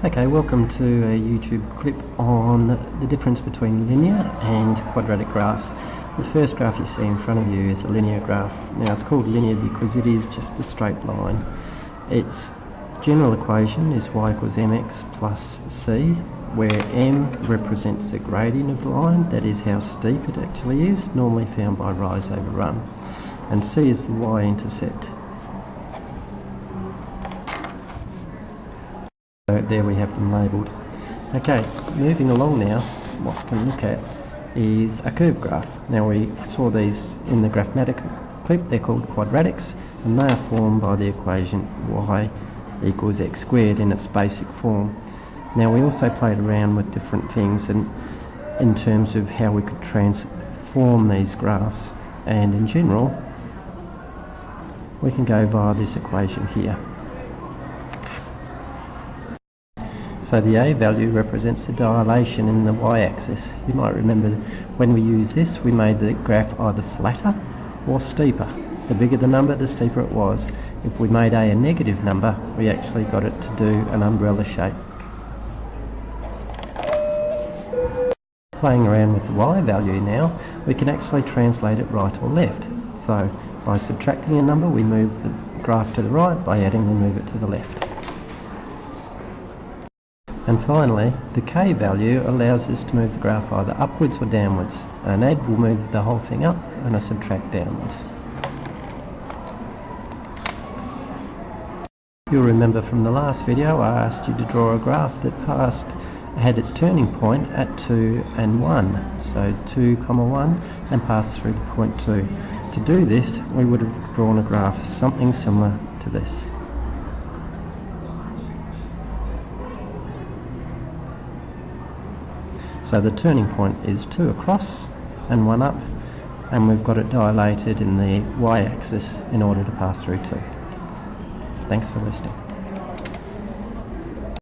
Okay, welcome to a YouTube clip on the difference between linear and quadratic graphs. The first graph you see in front of you is a linear graph. Now it's called linear because it is just a straight line. Its general equation is y equals mx plus c, where m represents the gradient of the line, that is how steep it actually is, normally found by rise over run, and c is the y-intercept. So there we have them labelled. Okay, moving along now, what we can look at is a curve graph. Now we saw these in the graphmatic clip, they're called quadratics, and they are formed by the equation y equals x squared in its basic form. Now we also played around with different things and in terms of how we could transform these graphs, and in general we can go via this equation here. So the A value represents the dilation in the y-axis. You might remember when we used this, we made the graph either flatter or steeper. The bigger the number, the steeper it was. If we made A a negative number, we actually got it to do an umbrella shape. Playing around with the y value now, we can actually translate it right or left. So by subtracting a number, we move the graph to the right. By adding, we move it to the left. And finally, the k value allows us to move the graph either upwards or downwards. An add will move the whole thing up and a subtract downwards. You'll remember from the last video I asked you to draw a graph that had its turning point at 2 and 1. So 2, 1 and passed through the point 2. To do this, we would have drawn a graph something similar to this. So the turning point is 2 across and 1 up, and we've got it dilated in the y-axis in order to pass through 2. Thanks for listening.